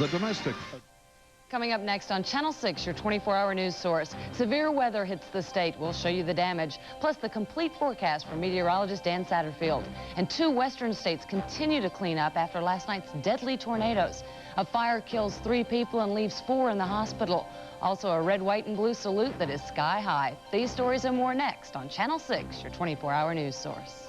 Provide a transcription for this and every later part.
the domestic. Coming up next on Channel 6, your 24-hour news source. Severe weather hits the state. We'll show you the damage, plus the complete forecast from meteorologist Dan Satterfield. And 2 western states continue to clean up after last night's deadly tornadoes. A fire kills 3 people and leaves 4 in the hospital. Also a red, white, and blue salute that is sky high. These stories and more next on Channel 6, your 24-hour news source.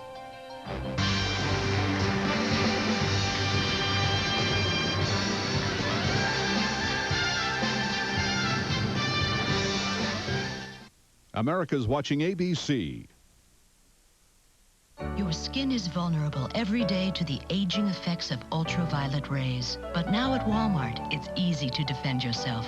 America's watching ABC. Your skin is vulnerable every day to the aging effects of ultraviolet rays. But now at Walmart, it's easy to defend yourself.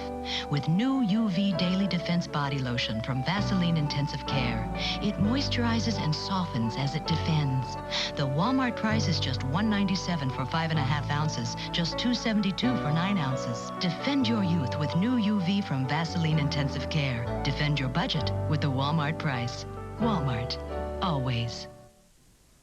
With new UV Daily Defense Body Lotion from Vaseline Intensive Care, it moisturizes and softens as it defends. The Walmart price is just $1.97 for 5.5 ounces, just $2.72 for 9 ounces. Defend your youth with new UV from Vaseline Intensive Care. Defend your budget with the Walmart price. Walmart, always.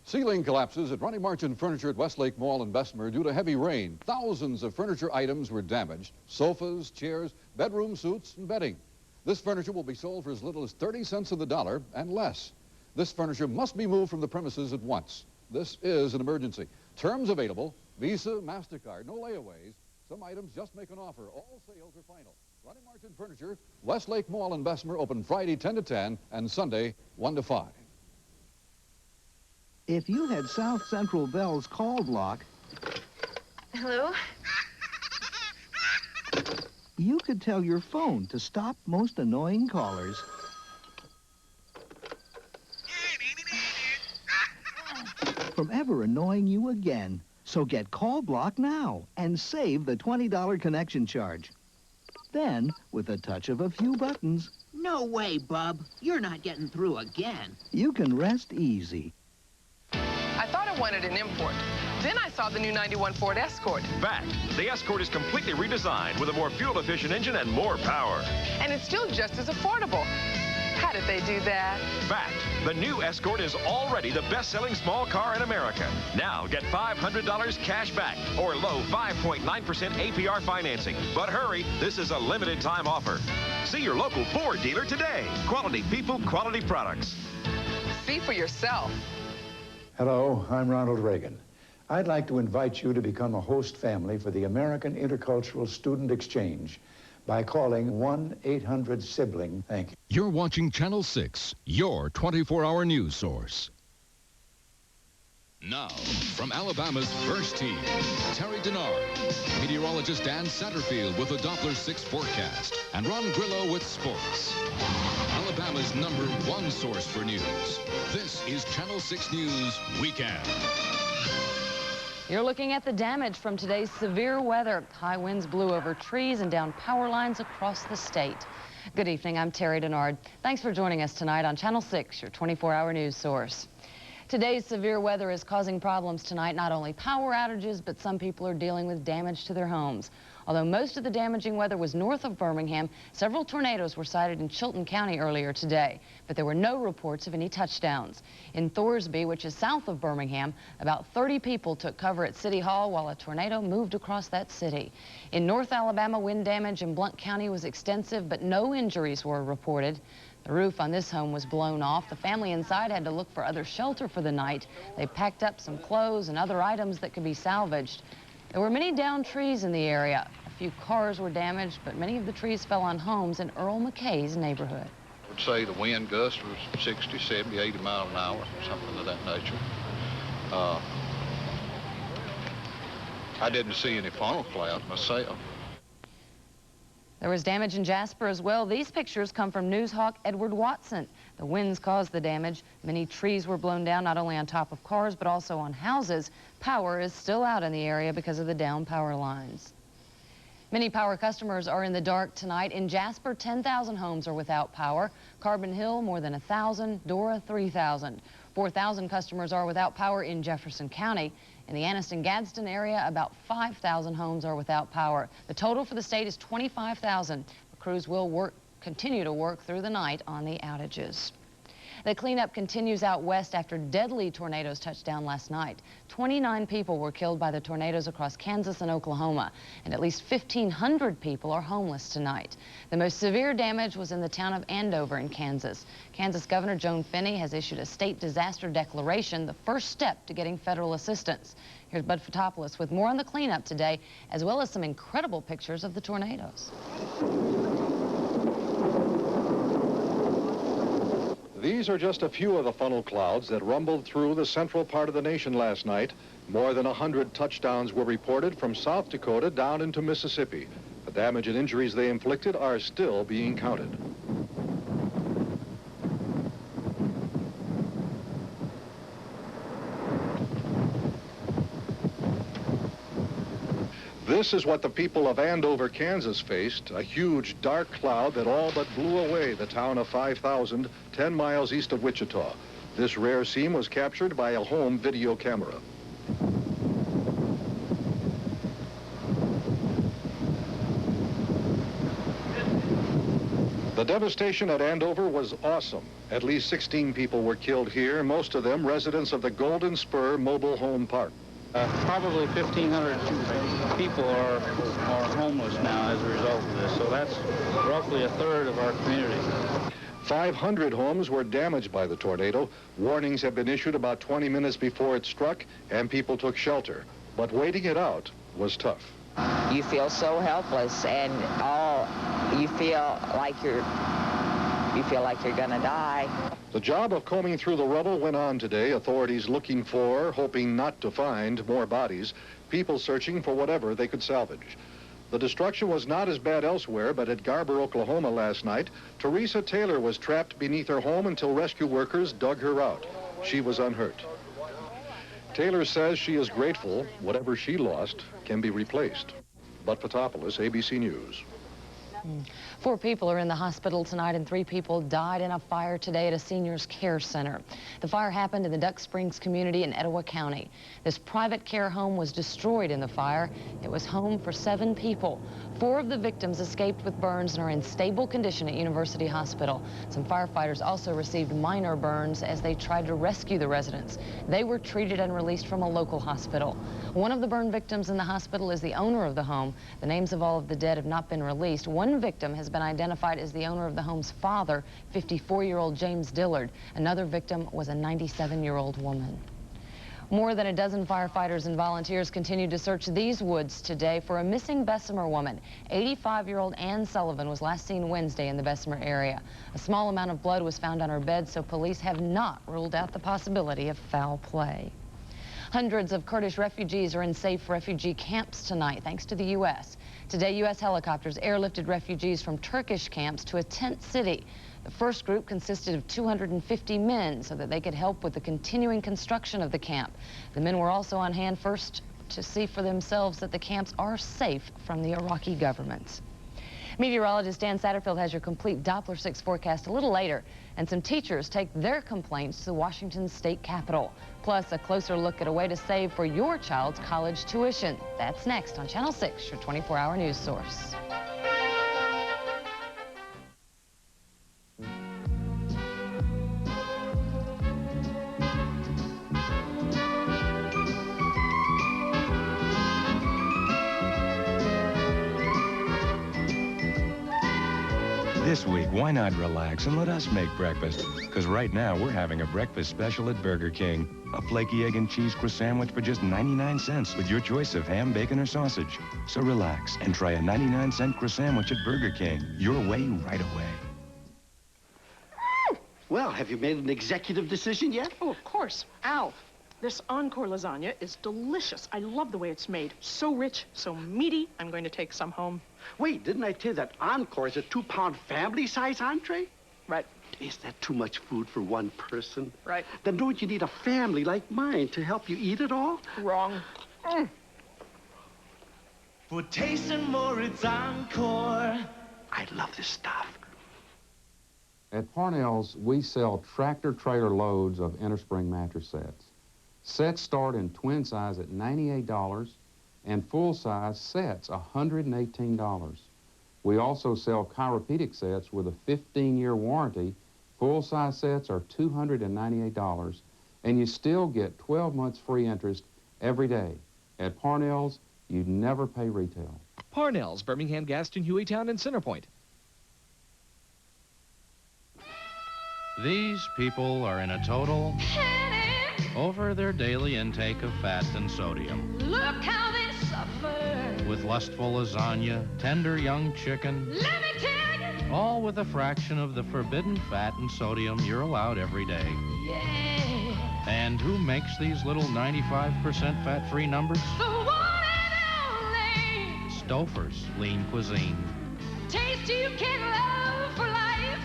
Ceiling collapses at Ronnie Martin Furniture at Westlake Mall in Bessemer due to heavy rain. Thousands of furniture items were damaged. Sofas, chairs, bedroom suites, and bedding. This furniture will be sold for as little as 30 cents on the dollar and less. This furniture must be moved from the premises at once. This is an emergency. Terms available: Visa, MasterCard, no layaways. Some items just make an offer. All sales are final. Ronnie Martin Furniture, Westlake Mall in Bessemer, open Friday 10 to 10 and Sunday 1 to 5. If you had South Central Bell's call block... Hello? You could tell your phone to stop most annoying callers. From ever annoying you again. So get call block now and save the $20 connection charge. Then, with a touch of a few buttons... No way, Bub. You're not getting through again. You can rest easy. I thought I wanted an import. Then I saw the new 91 Ford Escort. Fact, the Escort is completely redesigned with a more fuel-efficient engine and more power. And it's still just as affordable. How did they do that? Fact, the new Escort is already the best-selling small car in America. Now get $500 cash back or low 5.9% APR financing. But hurry, this is a limited time offer. See your local Ford dealer today. Quality people, quality products. See for yourself. Hello, I'm Ronald Reagan. I'd like to invite you to become a host family for the American Intercultural Student Exchange by calling 1-800-SIBLING. Thank you. You're watching Channel 6, your 24-hour news source. Now, from Alabama's first team, Terry Denard, meteorologist Dan Satterfield with the Doppler 6 forecast, and Ron Grillo with sports. Alabama's #1 source for news. This is Channel 6 News Weekend. You're looking at the damage from today's severe weather. High winds blew over trees and down power lines across the state. Good evening, I'm Terry Denard. Thanks for joining us tonight on Channel 6, your 24-hour news source. Today's severe weather is causing problems tonight, not only power outages, but some people are dealing with damage to their homes. Although most of the damaging weather was north of Birmingham, several tornadoes were sighted in Chilton County earlier today, but there were no reports of any touchdowns. In Thorsby, which is south of Birmingham, about 30 people took cover at City Hall while a tornado moved across that city. In North Alabama, wind damage in Blount County was extensive, but no injuries were reported. The roof on this home was blown off. The family inside had to look for other shelter for the night. They packed up some clothes and other items that could be salvaged. There were many downed trees in the area. A few cars were damaged, but many of the trees fell on homes in Earl McKay's neighborhood. I would say the wind gust was 60, 70, 80 miles an hour, something of that nature. I didn't see any funnel clouds myself. There was damage in Jasper as well. These pictures come from newshawk Edward Watson. The winds caused the damage. Many trees were blown down, not only on top of cars, but also on houses. Power is still out in the area because of the down power lines. Many power customers are in the dark tonight. In Jasper, 10,000 homes are without power. Carbon Hill, more than 1,000. Dora, 3,000. 4,000 customers are without power in Jefferson County. In the Anniston-Gadsden area, about 5,000 homes are without power. The total for the state is 25,000. Crews will continue to work through the night on the outages. The cleanup continues out west after deadly tornadoes touched down last night. 29 people were killed by the tornadoes across Kansas and Oklahoma, and at least 1,500 people are homeless tonight. The most severe damage was in the town of Andover in Kansas. Kansas Governor Joan Finney has issued a state disaster declaration, the first step to getting federal assistance. Here's Bud Fotopoulos with more on the cleanup today, as well as some incredible pictures of the tornadoes. These are just a few of the funnel clouds that rumbled through the central part of the nation last night. More than 100 touchdowns were reported from South Dakota down into Mississippi. The damage and injuries they inflicted are still being counted. This is what the people of Andover, Kansas faced, a huge dark cloud that all but blew away the town of 5,000, 10 miles east of Wichita. This rare scene was captured by a home video camera. The devastation at Andover was awesome. At least 16 people were killed here, most of them residents of the Golden Spur Mobile Home Park. Probably 1,500 people are homeless now as a result of this, so that's roughly a third of our community. 500 homes were damaged by the tornado. Warnings have been issued about 20 minutes before it struck, and people took shelter. But waiting it out was tough. You feel so helpless, and you feel like you're gonna die. The job of combing through the rubble went on today. Authorities looking for, hoping not to find, more bodies. People searching for whatever they could salvage. The destruction was not as bad elsewhere, but at Garber, Oklahoma last night, Teresa Taylor was trapped beneath her home until rescue workers dug her out. She was unhurt. Taylor says she is grateful whatever she lost can be replaced. Bud Fotopoulos, ABC News. 4 people are in the hospital tonight and 3 people died in a fire today at a seniors care center. The fire happened in the Duck Springs community in Etowah County. This private care home was destroyed in the fire. It was home for 7 people. 4 of the victims escaped with burns and are in stable condition at University Hospital. Some firefighters also received minor burns as they tried to rescue the residents. They were treated and released from a local hospital. One of the burn victims in the hospital is the owner of the home. The names of all of the dead have not been released. One victim has been identified as the owner of the home's father, 54-year-old James Dillard. Another victim was a 97-year-old woman. More than a dozen firefighters and volunteers continued to search these woods today for a missing Bessemer woman. 85-year-old Ann Sullivan was last seen Wednesday in the Bessemer area. A small amount of blood was found on her bed, so police have not ruled out the possibility of foul play. Hundreds of Kurdish refugees are in safe refugee camps tonight, thanks to the U.S. Today, U.S. helicopters airlifted refugees from Turkish camps to a tent city. The first group consisted of 250 men so that they could help with the continuing construction of the camp. The men were also on hand first to see for themselves that the camps are safe from the Iraqi government. Meteorologist Dan Satterfield has your complete Doppler 6 forecast a little later, and some teachers take their complaints to Washington's state capitol. Plus, a closer look at a way to save for your child's college tuition. That's next on Channel 6, your 24-hour news source. This week, why not relax and let us make breakfast? Because right now, we're having a breakfast special at Burger King. A flaky egg and cheese croissant sandwich for just 99 cents with your choice of ham, bacon, or sausage. So relax and try a 99-cent croissant sandwich at Burger King. Your way, right away. Well, have you made an executive decision yet? Oh, of course. Al, this Encore lasagna is delicious. I love the way it's made. So rich, so meaty. I'm going to take some home. Wait, didn't I tell you that Encore is a 2-pound family-size entree? Right. Is that too much food for one person? Right. Then don't you need a family like mine to help you eat it all? Wrong. For tasting more, it's Encore. I love this stuff. At Parnell's, we sell tractor-trailer loads of innerspring mattress sets. Sets start in twin size at $98 and full-size sets $118. We also sell chiropedic sets with a 15-year warranty Full-size sets are $298, and you still get 12 months free interest every day. At Parnell's, you never pay retail. Parnell's, Birmingham, Gaston, Hueytown, and Centerpoint. These people are in a total over their daily intake of fat and sodium. Look how they suffer. With lustful lasagna, tender young chicken, Let me tell you. all with a fraction of the forbidden fat and sodium you're allowed every day. Yeah. And who makes these little 95% fat-free numbers? The one and only. Stouffer's Lean Cuisine. Taste you can love for life.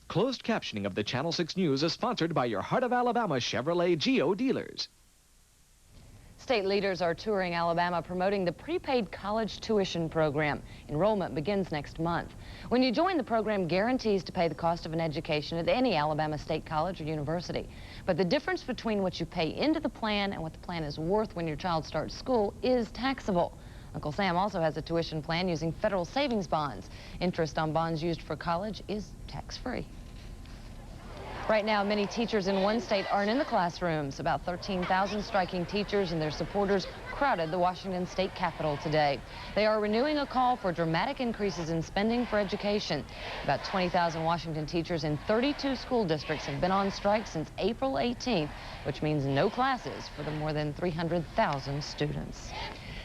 Closed captioning of the Channel 6 News is sponsored by your Heart of Alabama Chevrolet Geo dealers. State leaders are touring Alabama promoting the prepaid college tuition program. Enrollment begins next month. When you join, the program guarantees to pay the cost of an education at any Alabama state college or university. But the difference between what you pay into the plan and what the plan is worth when your child starts school is taxable. Uncle Sam also has a tuition plan using federal savings bonds. Interest on bonds used for college is tax-free. Right now, many teachers in one state aren't in the classrooms. About 13,000 striking teachers and their supporters crowded the Washington state capitol today. They are renewing a call for dramatic increases in spending for education. About 20,000 Washington teachers in 32 school districts have been on strike since April 18th, which means no classes for the more than 300,000 students.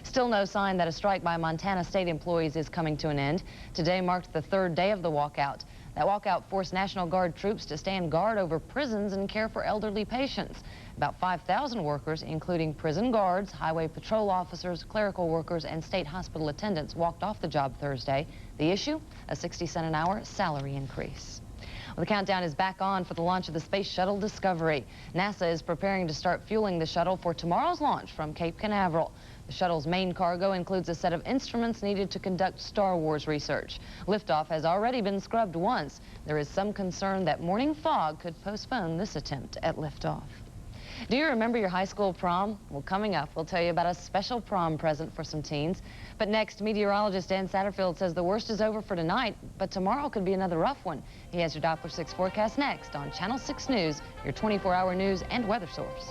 Still no sign that a strike by Montana state employees is coming to an end. Today marked the third day of the walkout. That walkout forced National Guard troops to stand guard over prisons and care for elderly patients. About 5,000 workers, including prison guards, highway patrol officers, clerical workers, and state hospital attendants, walked off the job Thursday. The issue? A 60-cent an hour salary increase. Well, the countdown is back on for the launch of the Space Shuttle Discovery. NASA is preparing to start fueling the shuttle for tomorrow's launch from Cape Canaveral. The shuttle's main cargo includes a set of instruments needed to conduct Star Wars research. Liftoff has already been scrubbed once. There is some concern that morning fog could postpone this attempt at liftoff. Do you remember your high school prom? Well, coming up, we'll tell you about a special prom present for some teens. But next, meteorologist Dan Satterfield says the worst is over for tonight, but tomorrow could be another rough one. He has your Doppler 6 forecast next on Channel 6 News, your 24-hour news and weather source.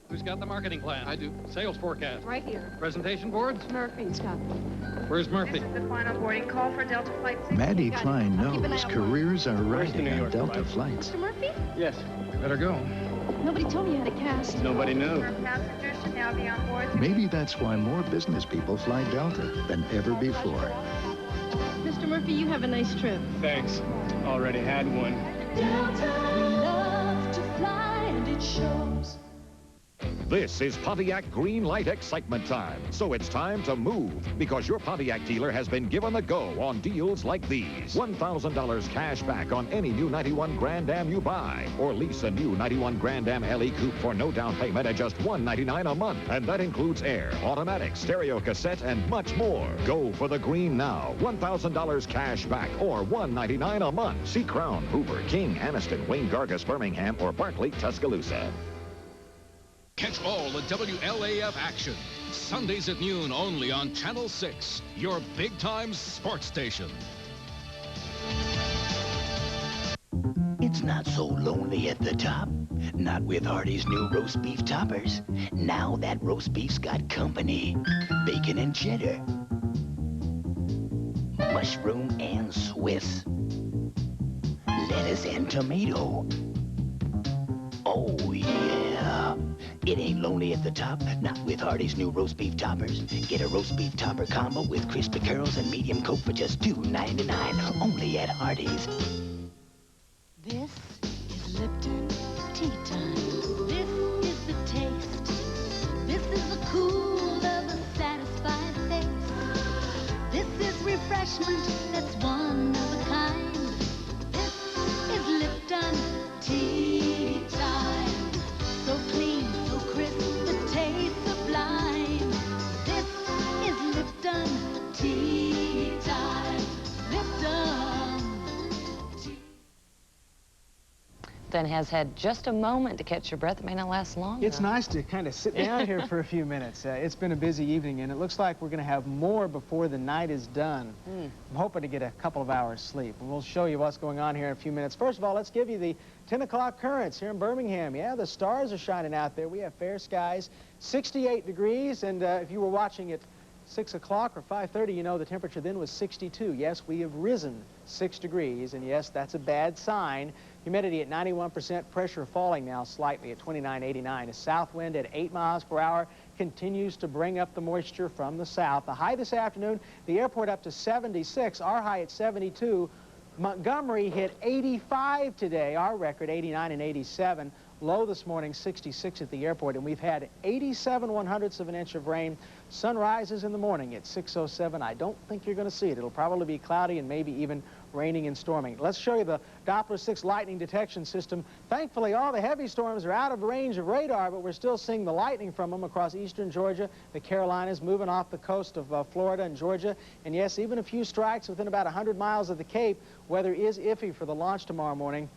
Who's got the marketing plan? I do. Sales forecast? Right here. Presentation boards? Murphy's got them. Where's Murphy? This is the final boarding call for Delta Flight 60. Maddie Klein Keep an eye knows out. careers are Where's the riding New on York Delta flight? flights. Mr. Murphy? Yes. Better go. Nobody told me you had a cast. Nobody knew. Passengers should now be on board. Maybe that's why more business people fly Delta than ever before. Mr. Murphy, you have a nice trip. Thanks. Already had one. Delta, we love to fly and it shows. This is Pontiac Green Light excitement time. So it's time to move because your Pontiac dealer has been given the go on deals like these. $1,000 cash back on any new 91 Grand Am you buy. Or lease a new 91 Grand Am LE Coupe for no down payment at just $199 a month. And that includes air, automatic, stereo cassette, and much more. Go for the green now. $1,000 cash back or $199 a month. See Crown, Hoover, King, Anniston, Wayne Gargus, Birmingham, or Barclay, Tuscaloosa. Catch all the WLAF action. Sundays at noon only on Channel 6, your big-time sports station. It's not so lonely at the top. Not with Hardee's new roast beef toppers. Now that roast beef's got company. Bacon and cheddar. Mushroom and Swiss. Lettuce and tomato. Oh, yeah. It ain't lonely at the top, not with Hardee's new roast beef toppers. Get a roast beef topper combo with crispy curls and medium Coke for just $2.99, only at Hardee's. This is Lipton tea time. This is the taste. This is the cool of a satisfied face. This is refreshment that's one of a kind. This is Lipton tea time. So clean, so crisp, the taste Hilton has had just a moment to catch your breath. It may not last long. It's nice to kind of sit down here for a few minutes. It's been a busy evening, and it looks like we're going to have more before the night is done. I'm hoping to get a couple of hours sleep, and we'll show you what's going on here in a few minutes. First of all, let's give you the 10 o'clock currents here in Birmingham. Yeah, the stars are shining out there. We have fair skies, 68 degrees, and if you were watching at 6 o'clock or 5:30, you know the temperature then was 62. Yes, we have risen 6 degrees, and yes, that's a bad sign. Humidity at 91%, pressure falling now slightly at 29.89. A south wind at 8 miles per hour continues to bring up the moisture from the south. The high this afternoon, the airport up to 76, our high at 72. Montgomery hit 85 today, our record 89 and 87. Low this morning, 66 at the airport, and we've had 87 1/100ths of an inch of rain. Sun rises in the morning at 6:07. I don't think you're going to see it. It'll probably be cloudy and maybe even raining and storming. Let's show you the Doppler 6 lightning detection system. Thankfully, all the heavy storms are out of range of radar, but we're still seeing the lightning from them across eastern Georgia, the Carolinas, moving off the coast of Florida and Georgia. And yes, even a few strikes within about 100 miles of the Cape. Weather is iffy for the launch tomorrow morning.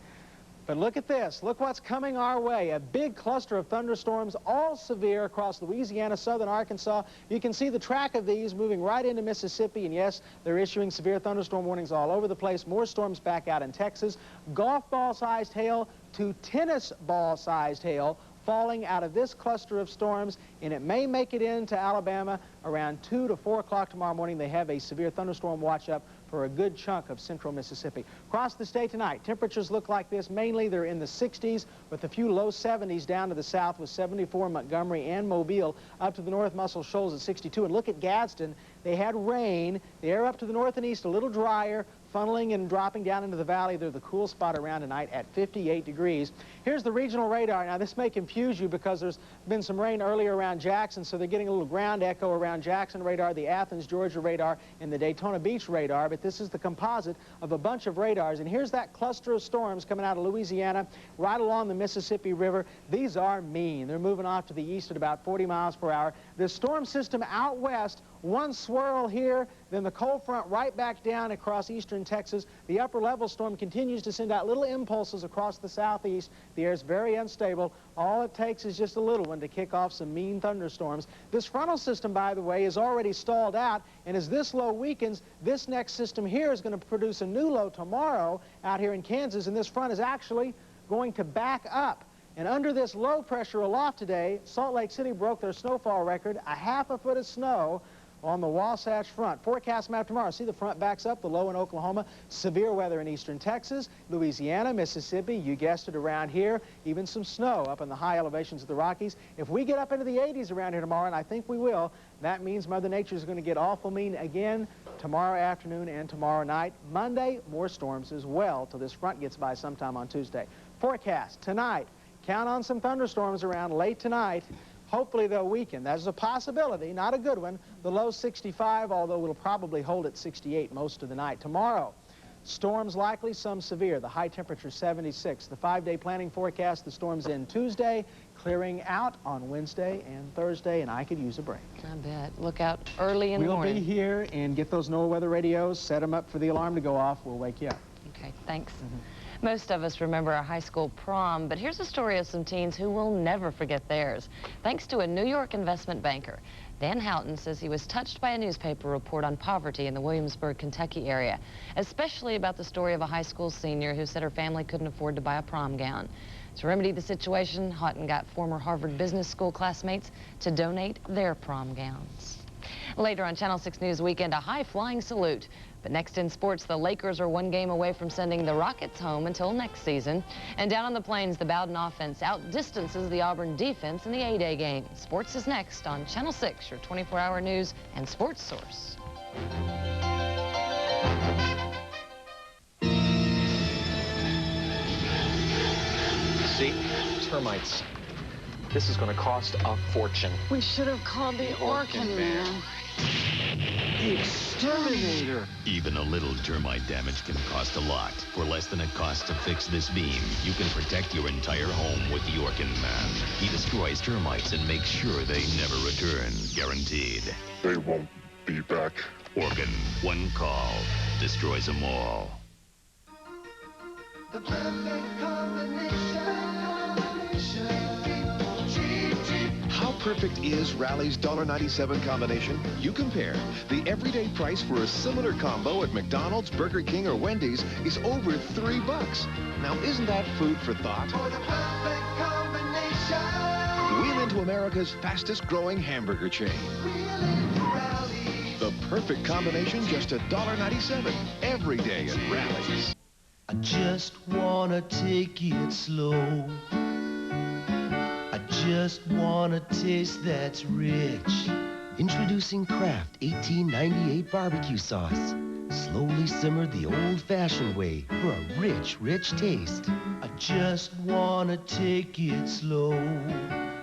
But look at this. Look what's coming our way. A big cluster of thunderstorms, all severe across Louisiana, southern Arkansas. You can see the track of these moving right into Mississippi. And yes, they're issuing severe thunderstorm warnings all over the place. More storms back out in Texas. Golf ball-sized hail to tennis ball-sized hail falling out of this cluster of storms, and it may make it into Alabama around 2 to 4 o'clock tomorrow morning. They have a severe thunderstorm watch up for a good chunk of central Mississippi. Across the state tonight, temperatures look like this. Mainly they're in the 60s with a few low 70s down to the south with 74 in Montgomery and Mobile. Up to the north, Muscle Shoals at 62. And look at Gadsden. They had rain. The air up to the north and east a little drier, funneling and dropping down into the valley. They're the cool spot around tonight at 58 degrees. Here's the regional radar. Now, this may confuse you because there's been some rain earlier around Jackson, so they're getting a little ground echo around Jackson radar, the Athens, Georgia radar, and the Daytona Beach radar. But this is the composite of a bunch of radars. And here's that cluster of storms coming out of Louisiana right along the Mississippi River. These are mean. They're moving off to the east at about 40 miles per hour. The storm system out west, one swirl here, then the cold front right back down across eastern Texas. The upper level storm continues to send out little impulses across the southeast. The air is very unstable. All it takes is just a little one to kick off some mean thunderstorms. This frontal system, by the way, is already stalled out, and as this low weakens, this next system here is going to produce a new low tomorrow out here in Kansas, and this front is actually going to back up. And under this low pressure aloft today, Salt Lake City broke their snowfall record, a half a foot of snow on the Wasatch Front. Forecast map tomorrow. See the front backs up, the low in Oklahoma. Severe weather in eastern Texas, Louisiana, Mississippi. You guessed it, around here. Even some snow up in the high elevations of the Rockies. If we get up into the 80s around here tomorrow, and I think we will, that means Mother Nature is going to get awful mean again tomorrow afternoon and tomorrow night. Monday, more storms as well till this front gets by sometime on Tuesday. Forecast tonight. Count on some thunderstorms around late tonight. Hopefully they'll weaken. That's a possibility, not a good one. The low 65, although it'll probably hold at 68 most of the night. Tomorrow, storms likely, some severe. The high temperature 76. The 5-day planning forecast, the storms in Tuesday, clearing out on Wednesday and Thursday, and I could use a break. I bet. Look out early in the morning. We'll be here and get those NOAA weather radios, set them up for the alarm to go off. We'll wake you up. Okay, thanks. Most of us remember our high school prom, but here's a story of some teens who will never forget theirs, thanks to a New York investment banker. Dan Houghton says he was touched by a newspaper report on poverty in the Williamsburg, Kentucky area, especially about the story of a high school senior who said her family couldn't afford to buy a prom gown. To remedy the situation, Houghton got former Harvard Business School classmates to donate their prom gowns. Later on Channel 6 News Weekend, a high-flying salute. But next in sports, the Lakers are one game away from sending the Rockets home until next season. And down on the Plains, the Bowden offense outdistances the Auburn defense in the A-Day game. Sports is next on Channel 6, your 24-hour news and sports source. See? Termites. This is going to cost a fortune. We should have called the Orkin man. The exterminator. Even a little termite damage can cost a lot. For less than it costs to fix this beam, you can protect your entire home with the Orkin Man. He destroys termites and makes sure they never return. Guaranteed. They won't be back. Orkin. One call destroys them all. The perfect combination. perfect is Rally's $1.97 combination? You compare. The everyday price for a similar combo at McDonald's, Burger King, or Wendy's is over $3. Now, isn't that food for thought? Wheel into America's fastest-growing hamburger chain. The perfect combination, just $1.97 every day at Rally's. I just wanna take it slow. I just want a taste that's rich. Introducing Kraft 1898 barbecue sauce. Slowly simmered the old-fashioned way for a rich, rich taste. I just want to take it slow.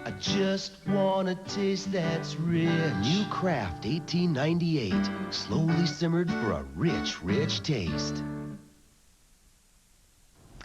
I just want a taste that's rich. New Kraft 1898. Slowly simmered for a rich, rich taste.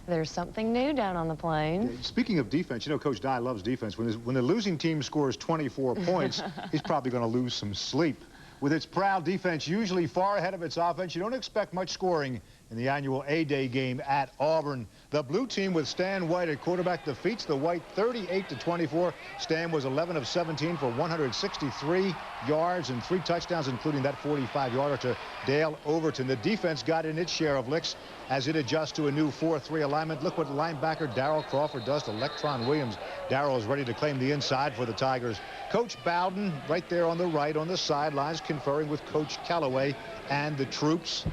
There's something new down on the plane. Speaking of defense, you know Coach Dye loves defense. When the losing team scores 24 points, he's probably going to lose some sleep. With its proud defense usually far ahead of its offense, you don't expect much scoring in the annual A-Day game at Auburn. The blue team with Stan White at quarterback defeats the White 38-24. Stan was 11 of 17 for 163 yards and 3 touchdowns, including that 45-yarder to Dale Overton. The defense got in its share of licks as it adjusts to a new 4-3 alignment. Look what linebacker Darryl Crawford does to Electron Williams. Darryl is ready to claim the inside for the Tigers. Coach Bowden right there on the right on the sidelines conferring with Coach Callaway and the troops.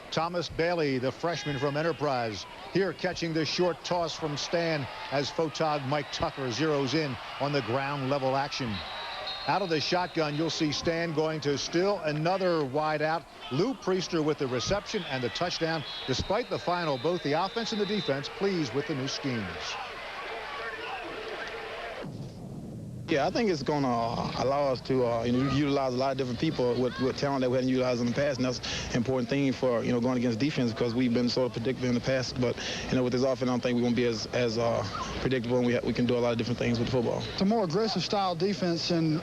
Thomas Bailey, the freshman from Enterprise, here catching the short toss from Stan as photog Mike Tucker zeroes in on the ground level action. Out of the shotgun, you'll see Stan going to still another wide out. Lou Priester with the reception and the touchdown. Despite the final, both the offense and the defense pleased with the new schemes. Yeah, I think it's going to allow us to utilize a lot of different people with talent that we hadn't utilized in the past, and that's an important thing for going against defense because we've been sort of predictable in the past. But with this offense, I don't think we're going to be as predictable, and we can do a lot of different things with the football. It's a more aggressive style defense, and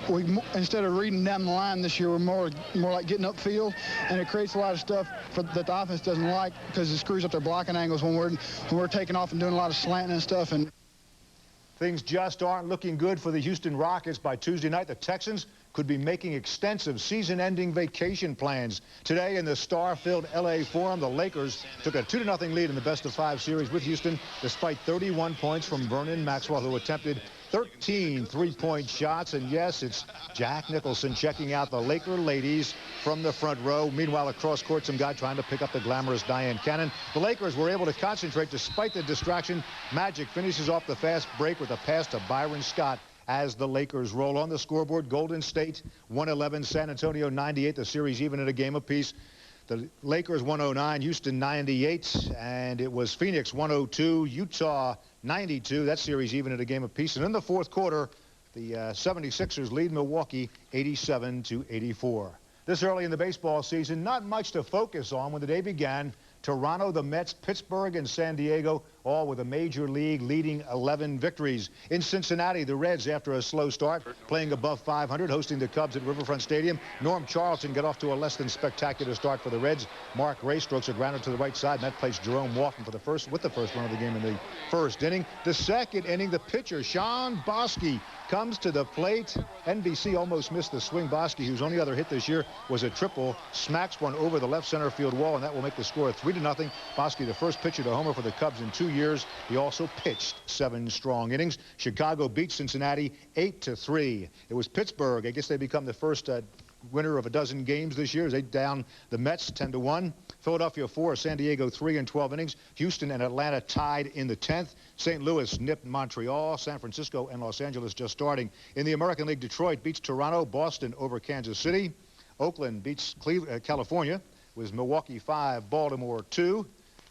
instead of reading down the line this year, we're more like getting upfield, and it creates a lot of stuff that the offense doesn't like because it screws up their blocking angles when we're taking off and doing a lot of slanting and stuff. And things just aren't looking good for the Houston Rockets. By Tuesday night, the Texans could be making extensive season-ending vacation plans. Today in the star-filled L.A. Forum, the Lakers took a 2-0 lead in the best-of-5 series with Houston, despite 31 points from Vernon Maxwell, who attempted 13 three-point shots. And yes, it's Jack Nicholson checking out the Laker ladies from the front row. Meanwhile, across court, some guy trying to pick up the glamorous Diane Cannon. The Lakers were able to concentrate despite the distraction. Magic finishes off the fast break with a pass to Byron Scott as the Lakers roll on the scoreboard. Golden State 111, San Antonio 98. The series even at a game apiece. The Lakers 109, Houston 98, and it was Phoenix 102, Utah 92. That series even at a game apiece. And in the fourth quarter, the 76ers lead Milwaukee 87-84. This early in the baseball season, not much to focus on when the day began. Toronto, the Mets, Pittsburgh, and San Diego, all with a major league leading 11 victories. In Cincinnati, the Reds, after a slow start, playing above 500, hosting the Cubs at Riverfront Stadium. Norm Charlton got off to a less than spectacular start for the Reds. Mark Ray strokes a grounder to the right side, and that placed Jerome Walton with the first run of the game in the first inning. The second inning, the pitcher, Sean Bosky, comes to the plate. NBC almost missed the swing. Bosky, whose only other hit this year was a triple, smacks one over the left center field wall, and that will make the score 3-0. Bosky, the first pitcher to homer for the Cubs in 2 years. He also pitched 7 strong innings. Chicago beat Cincinnati 8-3. It was Pittsburgh. I guess they become the first winner of a dozen games this year as they down the Mets 10-1. Philadelphia 4, San Diego 3 in 12 innings. Houston and Atlanta tied in the 10th. St. Louis nipped Montreal. San Francisco and Los Angeles just starting. In the American League, Detroit beats Toronto. Boston over Kansas City. Oakland beats California. Was Milwaukee 5, Baltimore 2.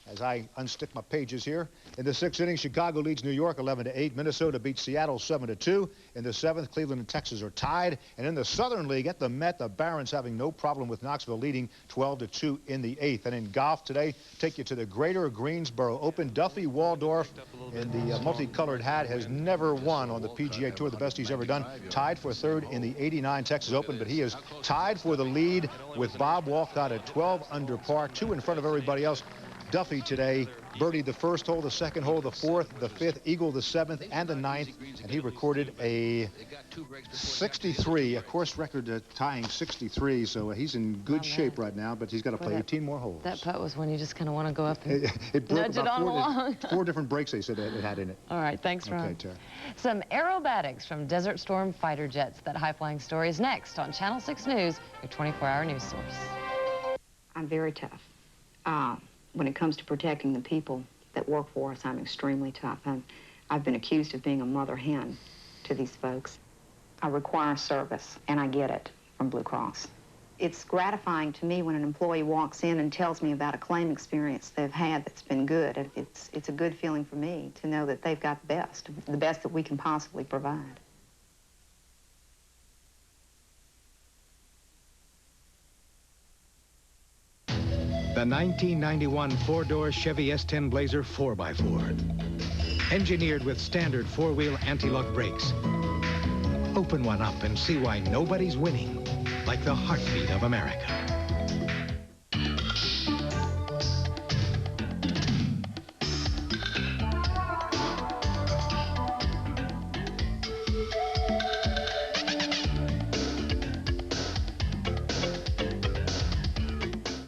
As I unstick my pages here. In the 6th inning, Chicago leads New York 11-8. Minnesota beats Seattle 7-2. In the 7th, Cleveland and Texas are tied. And in the Southern League, at the Met, the Barons having no problem with Knoxville leading 12-2 in the 8th. And in golf today, take you to the Greater Greensboro Open. Duffy Waldorf in the multicolored hat has never won on the PGA Tour, the best he's ever done. Tied for 3rd in the 89 Texas Open, but he is tied for the lead with Bob Walcott at 12 under par, 2 in front of everybody else. Duffy today birdied the first hole, the second hole, the fourth, the fifth, eagle the seventh, and the ninth, and he recorded a 63, a course record tying 63, so he's in good shape right now, but he's got to play 18 more holes. That putt was when you just kind of want to go up and it broke nudge it on along. 4 different breaks they said it had in it. All right, thanks, Ron. Okay, Terry. Some aerobatics from Desert Storm fighter jets. That high-flying story is next on Channel 6 News, your 24-hour news source. I'm very tough. When it comes to protecting the people that work for us, I'm extremely tough. I've been accused of being a mother hen to these folks. I require service, and I get it from Blue Cross. It's gratifying to me when an employee walks in and tells me about a claim experience they've had that's been good. It's a good feeling for me to know that they've got the best that we can possibly provide. The 1991 four-door Chevy S10 Blazer 4x4. Engineered with standard four-wheel anti-lock brakes. Open one up and see why nobody's winning like the heartbeat of America.